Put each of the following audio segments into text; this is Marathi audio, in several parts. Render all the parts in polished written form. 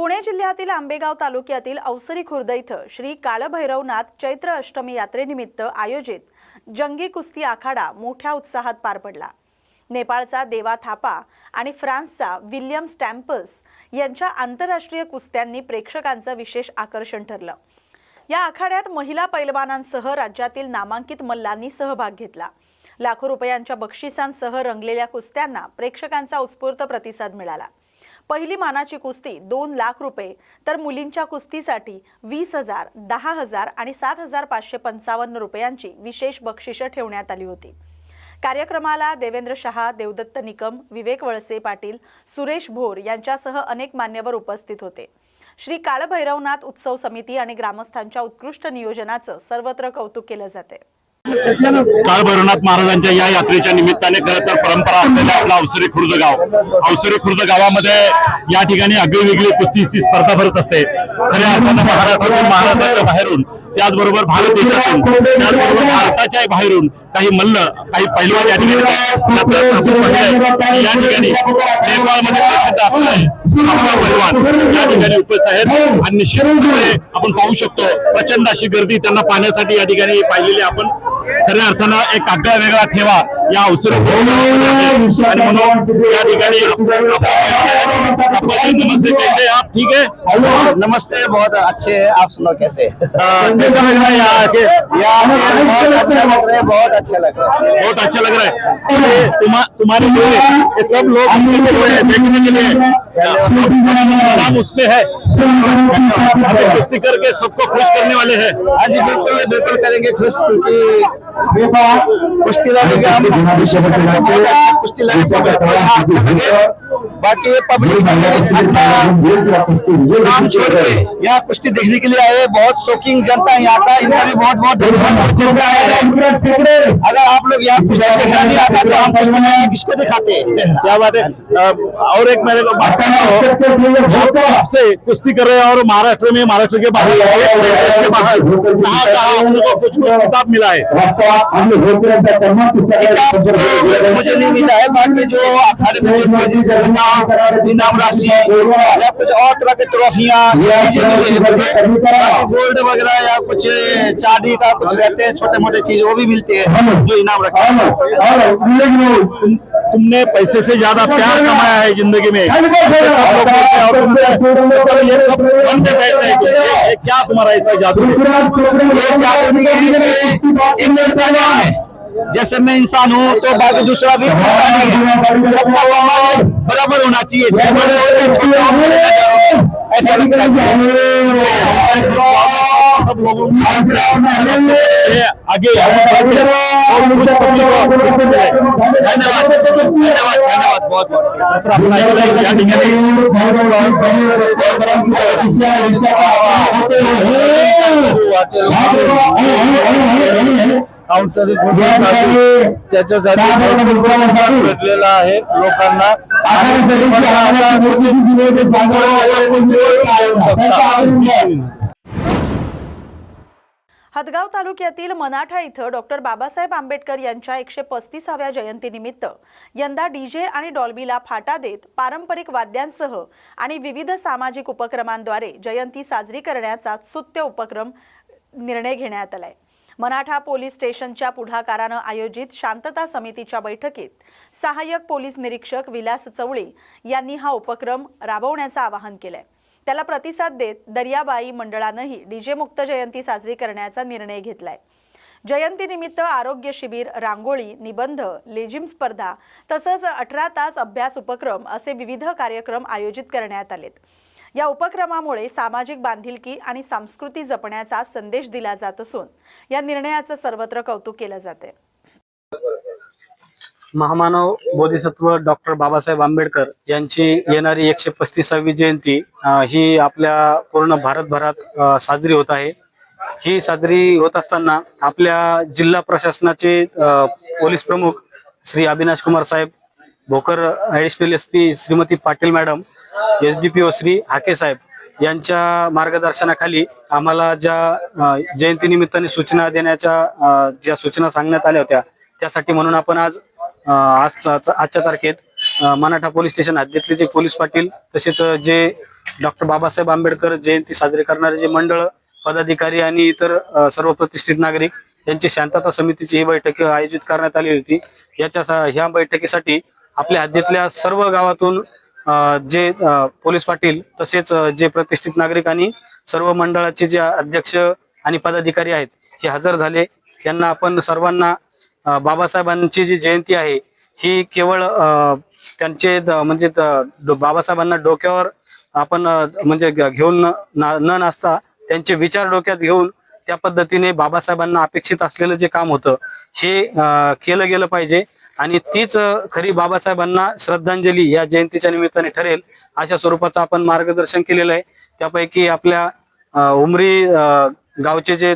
पुणे जिल्ह्यातील आंबेगाव तालुक्यातील अवसरी खुर्द इथं श्री काळभैरवनाथ चैत्र अष्टमी यात्रेनिमित्त आयोजित जंगी कुस्ती आखाडा मोठ्या उत्साहात पार पडला। नेपाळचा देवा थापा आणि फ्रान्सचा विल्यम स्टॅम्पस यांच्या आंतरराष्ट्रीय कुस्त्यांनी प्रेक्षकांचं विशेष आकर्षण ठरलं। या आखाड्यात महिला पैलवानांसह राज्यातील नामांकित मल्लांनी सहभाग घेतला। लाखो रुपयांच्या बक्षिसांसह रंगलेल्या कुस्त्यांना प्रेक्षकांचा उत्स्फूर्त प्रतिसाद मिळाला। पहिली मानाची कुस्ती 2 लाख रुपये तर मुलींच्या कुस्तीसाठी 20,000, 10,000 आणि 7,555 रुपयांची विशेष बक्षिसे ठेवण्यात आली होती। कार्यक्रमाला देवेंद्र शहा, देवदत्त निकम, विवेक वळसे पाटील, सुरेश भोर यांच्यासह अनेक मान्यवर उपस्थित होते। श्री काळभैरवनाथ उत्सव समिती आणि ग्रामस्थांच्या उत्कृष्ट नियोजनाचं सर्वत्र कौतुक केलं जाते। काळभैरवनाथ महाराजांच्या या यात्रेच्या निमित्ताने खरं तर परंपरा असलेल्या आपला अवसरी खुर्द गावामध्ये या ठिकाणी आगळीवेगळी कुस्तीची स्पर्धा भरत असते। खऱ्या अर्थाने महाराष्ट्राच्या बाहेरून, त्याचबरोबर भारत देशातून, त्याचबरोबर भारताच्या बाहेरून काही मल्ल, काही पैलवान या ठिकाणी नेपाळमध्ये प्रसिद्ध असणारे आपला पैलवान या ठिकाणी उपस्थित आहेत आणि निश्चितपणे आपण पाहू शकतो प्रचंड अशी गर्दी त्यांना पाहण्यासाठी या ठिकाणी पाहिलेली आपण। खऱ्या अर्थानं एक आगळा वेगळा ठेवा या अवसरी आणि म्हणून या ठिकाणी नमस्ते, कैसे आप? ठीक है, नमस्ते, बहुत अच्छे। आप सुनो कैसे? कैसा लग रहा है यहाँ आके? बहुत अच्छा लग रहा है, बहुत अच्छा लग रहा है, बहुत अच्छा लग रहा है। तुम्हारे लिए ये सब लोग देखने के लिए नाम उसमें है, कुश्ती करके सबको खुश करने वाले हैं। हाँ जी, बिल्कुल बिल्कुल करेंगे खुश, क्योंकि कुश्ती लगे हम बहुत अच्छी कुश्ती लगे। बाकी पब्लिक काम छोड़ के यहाँ कुश्ती देखने के लिए आए, बहुत शौकीन जनता है यहाँ का, इनका भी बहुत बहुत धन्यवाद। अगर आप लोग यहाँ कुश्ती देखने नहीं आते तो हम कुश्ती किसको दिखाते हैं? क्या बात है। और एक मेरे को बात करना हो, आपसे कुश्ती कर रहे हैं और महाराष्ट्र के बाहर, देश के बाहर कहाँ आप लोगों को कुछ किताब मिला है? मुझे नहीं मिला है, बाकी जो अखाड़े में इनाम राशि या कुछ और तरह के ट्रॉफियाँ, गोल्ड वगैरह या कुछ चांदी का कुछ रहते हैं, छोटे मोटे चीज वो भी मिलते हैं जो इनाम रखते हैं। तुमने पैसे से ज्यादा प्यार कमाया है जिंदगी में, ये सब बनते बैठते हैं। ये क्या तुम्हारा ऐसा जादू है? जैसे मैं इंसान हूँ तो बाकी दूसरा भी इंसान ही है, सबका सम्मान बराबर होना चाहिए, चाहे बड़े हो चाहे छोटे हो, ऐसा लगता है। सब लोगों आगे धन्यवाद धन्यवाद बहुत अवसरी त्याच्यासाठी भेटलेला आहे लोकांना। हदगाव तालुक्यातील मनाठा इथं डॉक्टर बाबासाहेब आंबेडकर यांच्या 135व्या जयंतीनिमित्त यंदा डीजे आणि डॉल्बीला फाटा देत पारंपरिक वाद्यांसह आणि विविध सामाजिक उपक्रमांद्वारे जयंती साजरी करण्याचा स्तुत्य उपक्रम निर्णय घेण्यात आलाय। मनाठा पोलीस स्टेशनच्या पुढाकाराने आयोजित शांतता समितीच्या बैठकीत सहाय्यक पोलीस निरीक्षक विलास चवळी यांनी हा उपक्रम राबवण्याचं आवाहन केलंय। त्याला प्रतिसाद देत दर्याबाई मंडळानेही डीजे मुक्त जयंती साजरी करण्याचा निर्णय घेतलाय। जयंतीनिमित्त आरोग्य शिबिर, रांगोळी, निबंध, लेझिम स्पर्धा तसंच 18 तास अभ्यास उपक्रम असे विविध कार्यक्रम आयोजित करण्यात आलेत। या उपक्रमामुळे सामाजिक बांधिलकी आणि संस्कृती जपण्याचा संदेश दिला जात असून या निर्णयाचं सर्वत्र कौतुक केलं जाते। महामानव बोधिसत्व डॉक्टर बाबासाहेब आंबेडकर यांची येणारी 135वी जयंती ही आपल्या पूर्ण भारतभरात साजरी होत आहे। ही साजरी होत असताना आपल्या जिल्हा प्रशासनाचे पोलीस प्रमुख श्री अविनाश कुमार साहेब Bhokar, additional SP Shrimati Patil madam, SDPO Shri Hake साहेब यांच्या मार्गदर्शनाखाली आम्हाला ज्या जयंतीनिमित्ताने सूचना देण्याच्या ज्या सूचना सांगण्यात आल्या होत्या त्यासाठी म्हणून आपण आजच्या तारखेत मनाठा पोलीस स्टेशन हद्दीतले जे पोलीस पाटील तसेच जे डॉक्टर बाबासाहेब आंबेडकर जयंती साजरी करणारे जे मंडळ, पदाधिकारी आणि इतर सर्व प्रतिष्ठित नागरिक यांची शांतता समितीची ही बैठक आयोजित करण्यात आली होती. ह्या बैठकीसाठी आपल्या हद्दीतल्या सर्व गावातून जे पोलीस पाटील तसेच जे प्रतिष्ठित नागरिक आणि सर्व मंडळाचे जे अध्यक्ष आणि पदाधिकारी आहेत हे हजर झाले. त्यांना आपण सर्वांना बाबासाहेबांची जी जयंती आहे ही केवळ त्यांचे म्हणजे बाबासाहेबांना डोक्यावर आपण म्हणजे घेऊन न नसता त्यांचे विचार डोक्यात घेऊन त्या पद्धतीने बाबासाहेबांना अपेक्षित असलेलं जे काम होतं हे केलं गेलं पाहिजे आणि तीच खरी बाबासाहेबांना श्रद्धांजली या जयंतीच्या निमित्ताने ठरेल अशा स्वरूपाचं आपण मार्गदर्शन केलेलं आहे. त्यापैकी आपल्या उमरी गावचे जे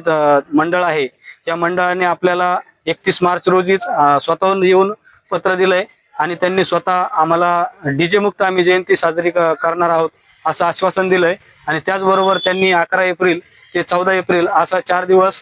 मंडळ आहे या मंडळाने आपल्याला 31 मार्च रोजीच स्वतःहून येऊन पत्र दिलंय आणि त्यांनी स्वतः आम्हाला डीजे मुक्त आम्ही जयंती साजरी करणार आहोत असं आश्वासन दिलंय. आणि त्याचबरोबर त्यांनी 11 एप्रिल ते 14 एप्रिल असा 4 दिवस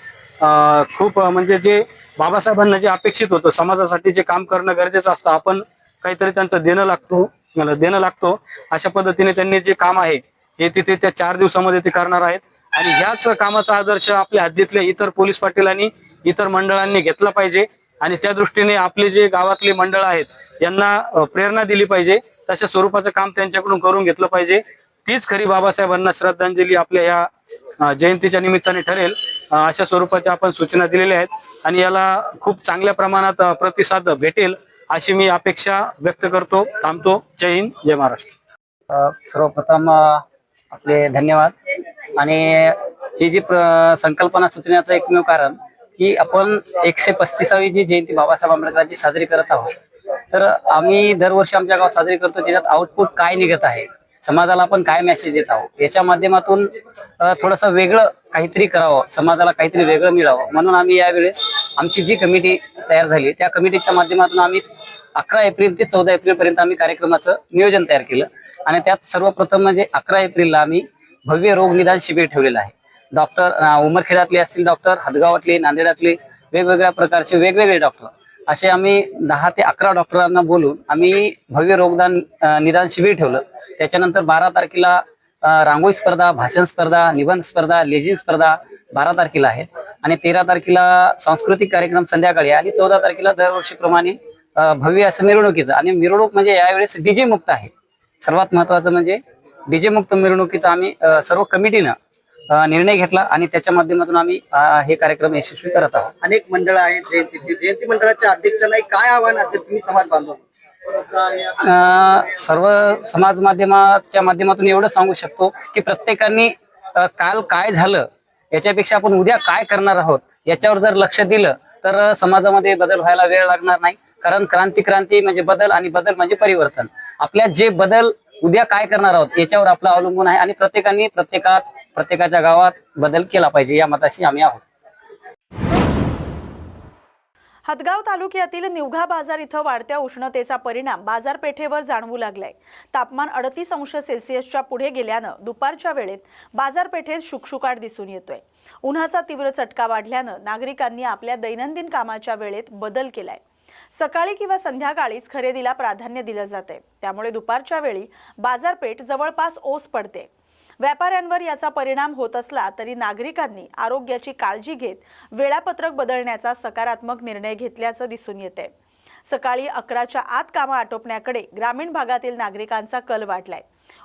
खूप म्हणजे जे बाबासाहेबांना जे अपेक्षित होतं, समाजासाठी जे काम करणं गरजेचं असतं, आपण काहीतरी त्यांचं देणं लागतो अशा पद्धतीने त्यांनी जे काम आहे हे तिथे त्या 4 दिवसामध्ये ते करणार आहेत. आणि ह्याच कामाचा आदर्श आपल्या हद्दीतल्या इतर पोलीस पाटीलांनी इतर मंडळांनी घेतला पाहिजे आणि त्या दृष्टीने आपले जे गावातले मंडळ आहेत यांना प्रेरणा दिली पाहिजे. तशा स्वरूपाचं काम त्यांच्याकडून करून घेतलं पाहिजे. तीच खरी बाबासाहेबांना श्रद्धांजली आपल्या या जयंतीच्या निमित्ताने ठरेल अशा स्वरूपाच्या आपण सूचना दिलेल्या आहेत आणि याला खूप चांगल्या प्रमाणात प्रतिसाद भेटेल अशी मी अपेक्षा व्यक्त करतो. थांबतो. जय हिंद, जय महाराष्ट्र. सर्वप्रथम आपले धन्यवाद. आणि ही जी संकल्पना सुचण्याचं एकमेव कारण की आपण 135वी जी जयंती बाबासाहेब आंबेडकरांची साजरी करत आहोत, तर आम्ही दरवर्षी आमच्या गावात साजरी करतो. त्याच्यात आउटपुट काय निघत आहे, समाजाला आपण काय मेसेज देत आहोत, याच्या माध्यमातून थोडंसं वेगळं काहीतरी करावं, समाजाला काहीतरी वेगळं मिळावं म्हणून आम्ही यावेळेस आमची जी कमिटी तयार झाली त्या कमिटीच्या माध्यमातून आम्ही 11 एप्रिल ते 14 एप्रिल पर्यंत आम्ही कार्यक्रमाचं नियोजन तयार केलं. आणि त्यात सर्वप्रथम म्हणजे 11 एप्रिलला आम्ही भव्य रोग निदान शिबिर ठेवलेलं आहे. डॉक्टर उमरखेडातले असतील डॉक्टर, हदगावातले, नांदेडातले वेगवेगळ्या प्रकारचे वेगवेगळे डॉक्टर असे आम्ही 10 ते 11 डॉक्टरांना बोलून आम्ही भव्य रोगदान निदान शिबिर ठेवलं. त्याच्यानंतर 12 तारखेला रांगोळी स्पर्धा, भाषण स्पर्धा, निबंध स्पर्धा, लेझिम स्पर्धा 12 तारखेला आहेत आणि 13 तारखेला सांस्कृतिक कार्यक्रम संध्याकाळी आणि 14 तारखेला दरवर्षीप्रमाणे भव्य असं मिरवणुकीचं. आणि मिरवणूक म्हणजे यावेळेस डीजे मुक्त आहे. सर्वात महत्वाचं म्हणजे डीजे मुक्त मिरवणुकीचा आम्ही सर्व कमिटीनं निर्णय घेतला आणि त्याच्या माध्यमातून आम्ही हे कार्यक्रम यशस्वी करत आहोत. अनेक मंडळ आहेत जयंती मंडळाच्या अध्यक्षांना काय आव्हान असेल तुम्ही समाज बांधव? सर्व समाज माध्यमाच्या माध्यमातून एवढं सांगू शकतो की प्रत्येकाने काल काय झालं याच्यापेक्षा आपण उद्या काय करणार आहोत याच्यावर जर लक्ष दिलं तर समाजामध्ये बदल व्हायला वेळ लागणार नाही. कारण क्रांती म्हणजे बदल आणि बदल म्हणजे परिवर्तन. आपल्या जे बदल उद्या काय करणार आहोत याच्यावर आपलं अवलंबून आहे आणि प्रत्येकाने प्रत्येकाच्या गावात बदल केला पाहिजे या मताशी आम्ही आहोत. हदगाव तालुक्यातील निवघा बाजार इथं वाढत्या उष्णतेचा परिणाम बाजारपेठेवर जाणवू लागलाय. तापमान 38 अंश सेल्सिअसच्या पुढे गेल्यानं दुपारच्या वेळेत बाजारपेठेत शुकशुकाट दिसून येतोय. उन्हाचा तीव्र चटका वाढल्यानं नागरिकांनी आपल्या दैनंदिन कामाच्या वेळेत बदल केलाय. सकाळी किंवा संध्याकाळीच खरेदीला प्राधान्य दिलं जाते, त्यामुळे दुपारच्या वेळी बाजारपेठ जवळपास ओस पडते. व्यापाऱ्यांवर याचा परिणाम होत असला तरी नागरिकांनी आरोग्याची काळजी घेत वेळापत्रक बदलण्याचा सकारात्मक निर्णय घेतल्याचं दिसून येते. सकाळी 11च्या आत कामं आटोपण्याकडे ग्रामीण भागातील नागरिकांचा कल वाढलाय.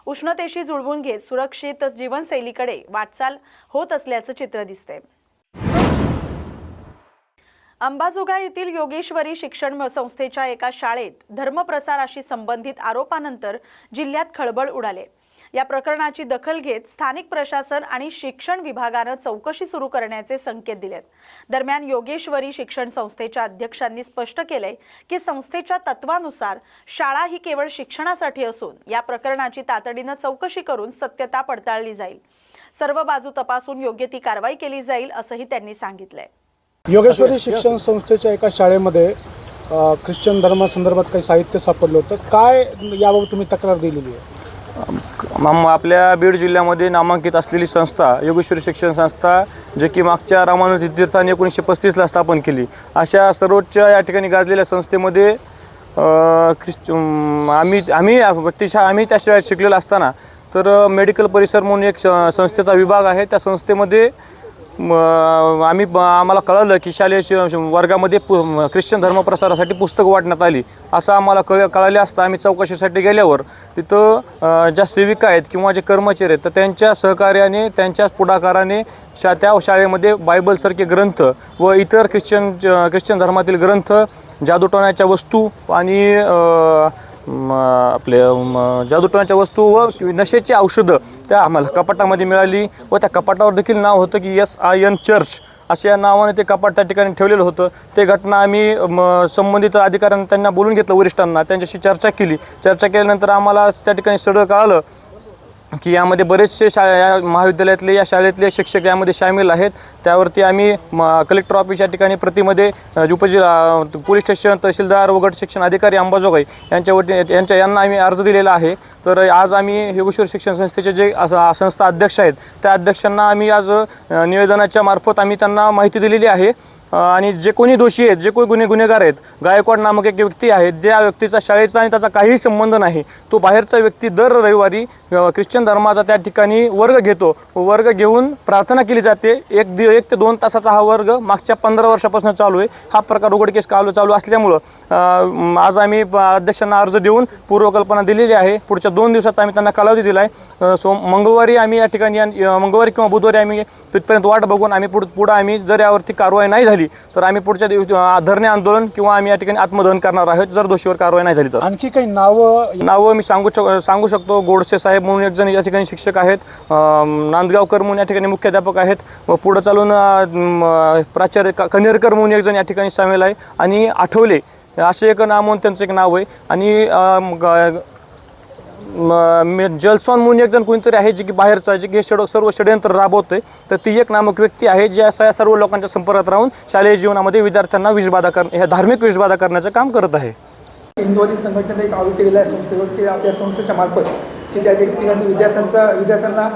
उष्णतेशी जुळवून घेत सुरक्षित जीवनशैलीकडे वाटचाल होत असल्याचं चित्र दिसते. अंबाजोगाई येथील योगेश्वरी शिक्षण संस्थेच्या एका शाळेत धर्मप्रसाराशी संबंधित आरोपानंतर जिल्ह्यात खळबळ उडाले. या प्रकरणाची दखल घेत स्थानिक प्रशासन आणि शिक्षण विभागानं चौकशी सुरू करण्याचे संकेत दिलेत. दरम्यान योगेश्वरी शिक्षण संस्थेच्या अध्यक्षांनी स्पष्ट केलंय की संस्थेच्या तत्वानुसार शाळा ही केवळ शिक्षणासाठी असून या प्रकरणाची तातडीनं चौकशी करून सत्यता पडताळली जाईल. सर्व बाजू तपासून योग्य ती कारवाई केली जाईल असंही त्यांनी सांगितलंय. योगेश्वरी शिक्षण संस्थेच्या एका शाळेमध्ये ख्रिश्चन धर्मासंदर्भात काही साहित्य सापडलं होतं. काय याबाबत तुम्ही तक्रार दिलेली आहे? आपल्या बीड जिल्ह्यामध्ये नामांकित असलेली संस्था योगेश्वरी शिक्षण संस्था, जे की मागच्या रामानुज तीर्थांनी 1935ला स्थापन केली, अशा सर्वोच्च या ठिकाणी गाजलेल्या संस्थेमध्ये आम्ही त्या शाळेत शिकलेलो असताना तर मेडिकल परिसर म्हणून एक संस्थेचा विभाग आहे. त्या संस्थेमध्ये आम्हाला कळलं की शालेय वर्गामध्ये ख्रिश्चन धर्म प्रसारासाठी पुस्तकं वाटण्यात आली असं आम्हाला कळले असता आम्ही चौकशीसाठी गेल्यावर तिथं ज्या सेविका आहेत किंवा जे कर्मचारी आहेत तर त्यांच्या सहकार्याने त्यांच्याच पुढाकाराने त्या शाळेमध्ये बायबलसारखे ग्रंथ व इतर ख्रिश्चन धर्मातील ग्रंथ, जादूटोण्याच्या वस्तू आणि आपले जादूटोण्याच्या वस्तू व नशेची औषधं त्या आम्हाला कपाटामध्ये मिळाली व त्या कपाटावर देखील नाव होतं की SIN चर्च अशा नावाने ते कपाट त्या ठिकाणी ठेवलेलं होतं. ते घटना आम्ही संबंधित अधिकाऱ्यांना त्यांना बोलून घेतलं, वरिष्ठांना त्यांच्याशी चर्चा केल्यानंतर आम्हाला त्या ठिकाणी सरळ कळालं की यामध्ये बरेचसे या महाविद्यालयातले या शाळेतले शिक्षक यामध्ये सामील आहेत. त्यावरती आम्ही कलेक्टर ऑफिस या ठिकाणी प्रतिमध्ये पोलीस स्टेशन, तहसीलदार व गट शिक्षण अधिकारी अंबाजोगाई यांना आम्ही अर्ज दिलेला आहे. तर आज आम्ही योगेश्वरी शिक्षण संस्थेचे जे संस्था अध्यक्ष आहेत त्या अध्यक्षांना आम्ही आज निवेदनाच्या मार्फत आम्ही त्यांना माहिती दिलेली आहे. आणि जे कोणी दोषी आहेत, जे कोणी गुन्हेगार आहेत, गायकवाड नामक एक व्यक्ती आहे, ज्या व्यक्तीचा शाळेचा आणि त्याचा काहीही संबंध नाही, तो बाहेरचा व्यक्ती दर रविवारी ख्रिश्चन धर्माचा त्या ठिकाणी वर्ग घेतो. वर्ग घेऊन प्रार्थना केली जाते. 1 ते 2 तासाचा हा वर्ग मागच्या 15 वर्षापासून चालू आहे. हा प्रकार उघडकीस चालू असल्यामुळं आज आम्ही अध्यक्षांना अर्ज देऊन पूर्वकल्पना दिलेली आहे. पुढच्या 2 दिवसाचा आम्ही त्यांना कालावधी दिला आहे. मंगळवारी आम्ही या ठिकाणी मंगळवारी किंवा बुधवारी आम्ही तिथपर्यंत वाट बघून आम्ही पुढं आम्ही जर यावरती कारवाई नाही झाली तर आम्ही पुढच्या दिवशी धरणे आंदोलन किंवा आम्ही या ठिकाणी आत्मदहन करणार आहोत जर दोषीवर कारवाई नाही झाली तर. आणखी काही नावं मी सांगू शकतो. गोडसे साहेब म्हणून एक जण या ठिकाणी शिक्षक आहेत, नांदगावकर म्हणून या ठिकाणी मुख्याध्यापक आहेत व पुढं चालून प्राचार्य कनेरकर म्हणून एक जण या ठिकाणी सामील आहे आणि आठवले असे एक नाव म्हणून त्यांचं एक नाव आहे आणि जलसॉन म्हणून एक जण कोणीतरी आहे जे की बाहेरचं आहे, जे की सर्व षडयंत्र राबवतोय. तर ती एक नामक व्यक्ती आहे जी अशा सर्व लोकांच्या संपर्कात राहून शालेय जीवनामध्ये विद्यार्थ्यांना ह्या धार्मिक विषबाधा करण्याचं काम करत आहे. हिंदुवादी संघटनेने एक आरोप केलेला आहे संस्थेवर की आपल्या संस्थेच्या मार्फत की त्या ठिकाणी विद्यार्थ्यांना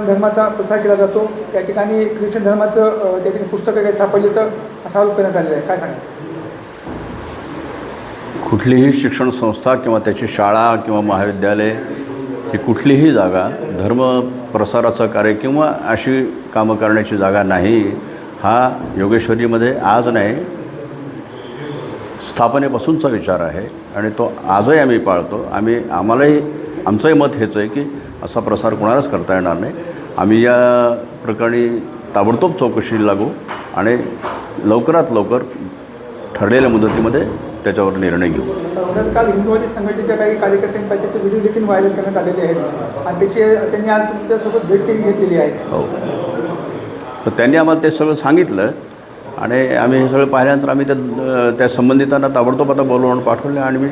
धर्माचा प्रसार केला जातो. त्या ठिकाणी ख्रिश्चन धर्माचं त्या ठिकाणी पुस्तकं काही सापडली तर असा आरोप करण्यात आलेला आहे. काय सांगा? कुठलीही शिक्षण संस्था किंवा त्याची शाळा किंवा महाविद्यालय ही कुठलीही जागा धर्म प्रसाराचं कार्य किंवा अशी कामं करण्याची जागा नाही. हा योगेश्वरीमध्ये आज नाही, स्थापनेपासूनचा विचार आहे आणि तो आजही आम्ही पाळतो. आमचंही मत हेच आहे की असा प्रसार कोणालाच करता येणार नाही. आम्ही या प्रकरणी ताबडतोब चौकशी लागू आणि लवकरात लवकर ठरलेल्या मुदतीमध्ये त्याच्यावर निर्णय घेऊ. काल हिंदुवादी संघटनेच्या काही कार्यकर्त्यांनी त्याचे व्हिडिओ देखील व्हायरल करण्यात आलेले आहेत आणि त्यांनी आज तुमच्यासोबत भेट देखील घेतलेली आहे. हो, तर त्यांनी आम्हाला ते सगळं सांगितलं आणि आम्ही हे सगळं पाहिल्यानंतर आम्ही त्या संबंधितांना ताबडतोब आता बोलवून पाठवले आणि मी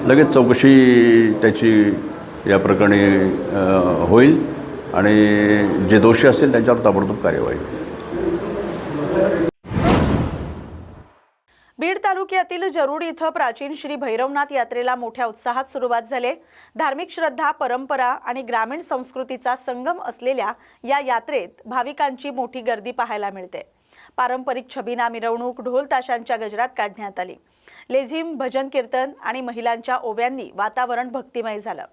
लगेच चौकशी त्याची या प्रकरणी होईल आणि जे दोषी असतील त्यांच्यावर ताबडतोब कार्यवाही. बीड तालुक्यातील जरुड इथं प्राचीन श्री भैरवनाथ यात्रेला मोठ्या उत्साहात सुरुवात झाली. धार्मिक श्रद्धा, परंपरा आणि ग्रामीण संस्कृतीचा संगम असलेल्या या यात्रेत भाविकांची मोठी गर्दी पाहायला मिळते. पारंपरिक छबिना मिरवणूक ढोल ताशांच्या गजरात काढण्यात आली. लेझिम, भजन कीर्तन आणि महिलांच्या ओव्यांनी वातावरण भक्तिमय झालं.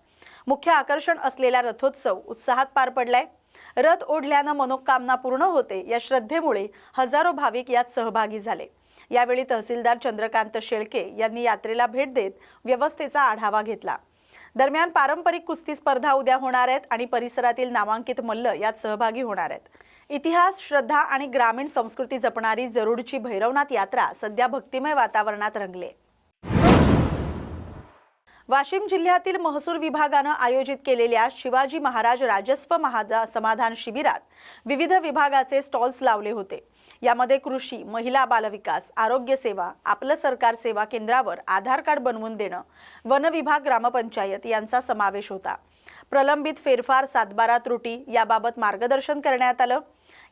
मुख्य आकर्षण असलेला रथोत्सव उत्साहात पार पडलाय. रथ ओढल्यानं मनोकामना पूर्ण होते या श्रद्धेमुळे हजारो भाविक यात सहभागी झाले. यावेळी तहसीलदार चंद्रकांत शेळके यांनी यात्रेला भेट देत व्यवस्थेचा आढावा घेतला. दरम्यान पारंपरिक कुस्ती स्पर्धा उद्या होणार आहेत आणि परिसरातील नामांकित मल्ल यात सहभागी होणार आहेत. इतिहास, श्रद्धा आणि ग्रामीण संस्कृती जपणारी जरुडची भैरवनाथ यात्रा सध्या भक्तिमय वातावरणात रंगले. वाशिम जिल्ह्यातील महसूल विभागानं आयोजित केलेल्या शिवाजी महाराज राजस्व समाधान शिबिरात विविध विभागाचे स्टॉल्स लावले होते. यामध्ये कृषी, महिला बालविकास, आरोग्य सेवा, आपलं सरकार सेवा केंद्रावर आधार कार्ड बनवून देणं, वन विभाग, ग्रामपंचायत यांचा समावेश होता. प्रलंबित फेरफार, सातबारा त्रुटी याबाबत मार्गदर्शन करण्यात आलं.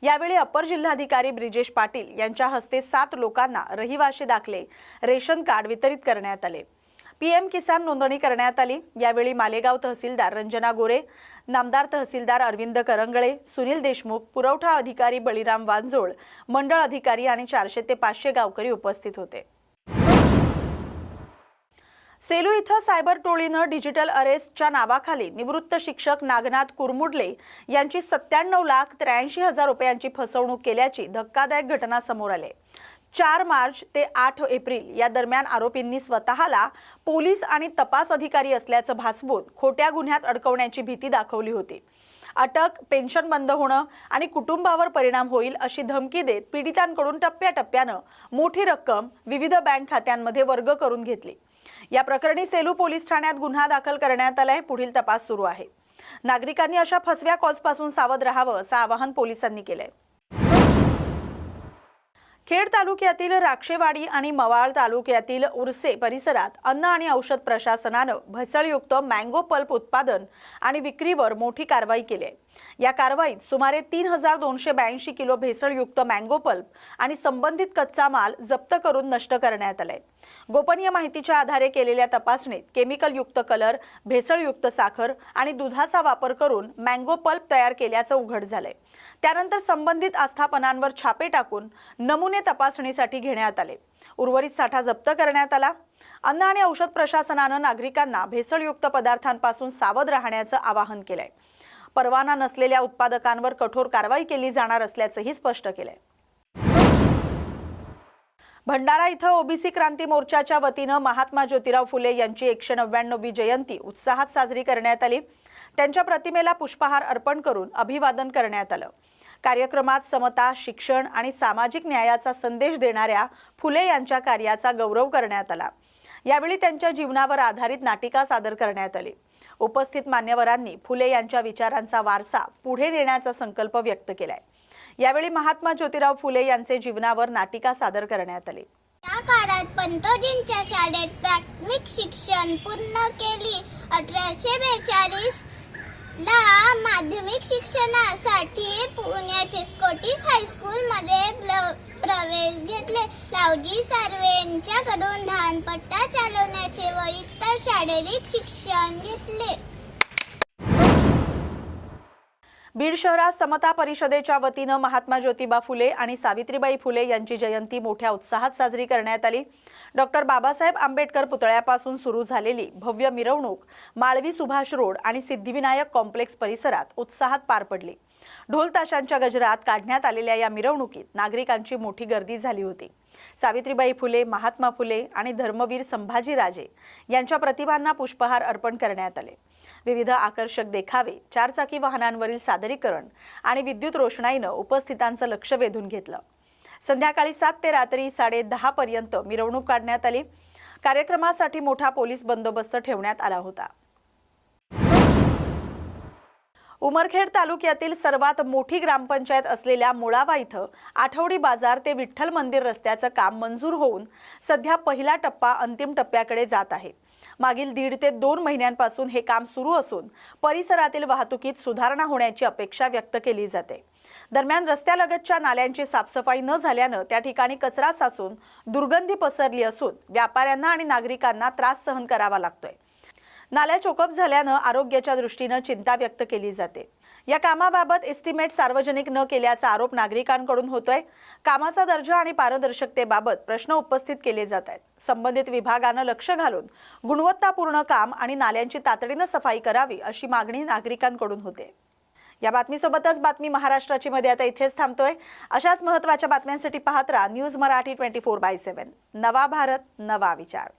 यावेळी अपर जिल्हाधिकारी ब्रिजेश पाटील यांच्या हस्ते 7 लोकांना रहिवासी दाखले, रेशन कार्ड वितरित करण्यात आले. PM किसान नोंदणी करण्यात आली. यावेळी मालेगाव तहसीलदार रंजना गोरे, नामदार तहसीलदार अरविंद करंगळे, सुनील देशमुख, पुरवठा अधिकारी बळीराम वांजोळ, मंडळ अधिकारी आणि 400 ते 500 गावकरी उपस्थित होते. सेलू इथं सायबर टोळीनं डिजिटल अरेस्टच्या नावाखाली निवृत्त शिक्षक नागनाथ कुरमुडले यांची 97,83,000 रुपयांची फसवणूक केल्याची धक्कादायक घटना समोर आली. 4 मार्च ते 8 एप्रिल या दरम्यान आरोपींनी स्वतःला पोलीस आणि तपास अधिकारी असल्याचं भासवून खोट्या गुन्ह्यात अडकवण्याची भीती दाखवली होती. अटक, पेन्शन बंद होणं आणि कुटुंबावर परिणाम होईल अशी धमकी देत पीडितांकडून टप्प्याटप्प्यानं मोठी रक्कम विविध बँक खात्यांमध्ये वर्ग करून घेतली. या प्रकरणी सेलू पोलीस ठाण्यात गुन्हा दाखल करण्यात आलाय. पुढील तपास सुरू आहे. नागरिकांनी अशा फसव्या कॉल्सपासून सावध राहावं असं आवाहन पोलिसांनी केलंय. खेड तालुक्यातील राक्षेवाडी आणि मवाळ तालुक्यातील उर्से परिसरात अन्न आणि औषध प्रशासनानं भेसळयुक्त मँगो पल्प उत्पादन आणि विक्रीवर मोठी कारवाई केली आहे. या कारवाईत सुमारे 3,282 किलो भेसळयुक्त मँगो पल्प आणि संबंधित कच्चा माल जप्त करून नष्ट करण्यात आलाय. गोपनीय माहितीच्या आधारे केलेल्या तपासणीत केमिकलयुक्त कलर, भेसळयुक्त साखर आणि दुधाचा वापर करून मँगो पल्प तयार केल्याचं उघड झालंय. त्यानंतर संबंधित आस्थापनांवर छापे टाकून नमुने तपासणीसाठी घेण्यात आले. उर्वरित साठा जप्त करण्यात आला. अन्न आणि औषध प्रशासनानं नागरिकांना भेसळयुक्त पदार्थांपासून सावध राहण्याचं आवाहन केलंय. परवाना नसलेल्या उत्पादकांवर कठोर कारवाई केली जाणार असल्याचंही स्पष्ट केलंय. भंडारा इथं ओबीसी क्रांती मोर्चाच्या वतीनं महात्मा ज्योतिराव फुले यांची 199वी जयंती उत्साहात साजरी करण्यात आली. त्यांच्या प्रतिमेला पुष्पहार अर्पण करून अभिवादन करण्यात आलं. कार्यक्रमात समता, शिक्षण आणि सामाजिक न्यायाचा संदेश देणाऱ्या फुले यांच्या कार्याचा गौरव करण्यात आला. यावेळी त्यांच्या जीवनावर आधारित नाटिका सादर करण्यात आली. उपस्थित मान्यवरांनी फुले यांच्या विचारांचा वारसा पुढे नेण्याचा संकल्प व्यक्त केलाय. यावेळी महात्मा ज्योतिराव फुले यांचे जीवनावर नाटिका सादर करण्यात आली. या काळात पंतोजींच्या शाळेत प्राथमिक शिक्षण पूर्ण केली. 1842 ला माध्यमिक शिक्षणासाठी पुण्याच्या स्कॉटिश हायस्कूलमध्ये प्रवेश घेतले. लावजी सार्वेंच्याकडून धानपट्टा चालवण्याचे व इतर शारीरिक शिक्षण घेतले. बीड शहरात समता परिषदेच्या वतीनं महात्मा ज्योतिबा फुले आणि सावित्रीबाई फुले यांची जयंती मोठ्या उत्साहात साजरी करण्यात आली. डॉक्टर बाबासाहेब आंबेडकर पुतळ्यापासून सुरू झालेली भव्य मिरवणूक माळवी सुभाष रोड आणि सिद्धिविनायक कॉम्प्लेक्स परिसरात उत्साहात पार पडली. ढोल ताशांच्या गजरात काढण्यात आलेल्या या मिरवणुकीत नागरिकांची मोठी गर्दी झाली होती. सावित्रीबाई फुले, महात्मा फुले आणि धर्मवीर संभाजीराजे यांच्या प्रतिमांना पुष्पहार अर्पण करण्यात आले. विविध आकर्षक देखावे, 4 चाकी वाहनांवरील सादरीकरण आणि विद्युत रोषणाईनं उपस्थितांचं लक्ष वेधून घेतलं. संध्याकाळी 7 ते रात्री 10:30 पर्यंत मिरवणूक काढण्यात आली. कार्यक्रमासाठी मोठा पोलीस बंदोबस्त ठेवण्यात आला होता. उमरखेड तालुक्यातील सर्वात मोठी ग्रामपंचायत असलेल्या मुळावा इथं आठवडी बाजार ते विठ्ठल मंदिर रस्त्याचं काम मंजूर होऊन सध्या पहिला टप्पा अंतिम टप्प्याकडे जात आहे. मागील 1.5 ते 2 महिन्यांपासून हे काम सुरू असून परिसरातील वाहतुकीत सुधारणा होण्याची अपेक्षा व्यक्त केली जाते. दरम्यान रस्त्यालगतच्या नाल्यांची साफसफाई न झाल्यानं त्या ठिकाणी कचरा साचून दुर्गंधी पसरली असून व्यापाऱ्यांना आणि नागरिकांना त्रास सहन करावा लागतोय. नाल्या चोकअप झाल्यानं आरोग्याच्या दृष्टीनं चिंता व्यक्त केली जाते. या कामाबाबत एस्टिमेट सार्वजनिक न केल्याचा आरोप नागरिकांकडून होतोय. कामाचा दर्जा आणि पारदर्शकतेबाबत प्रश्न उपस्थित केले जात आहेत. संबंधित विभागानं लक्ष घालून गुणवत्तापूर्ण काम आणि नाल्यांची तातडीनं सफाई करावी अशी मागणी नागरिकांकडून होते. या बातमीसोबतच बातमी महाराष्ट्राची मध्ये आता इथेच थांबतोय. अशाच महत्त्वाच्या बातम्यांसाठी पाहत राहा न्यूज मराठी 24/7. नवा भारत, नवा विचार.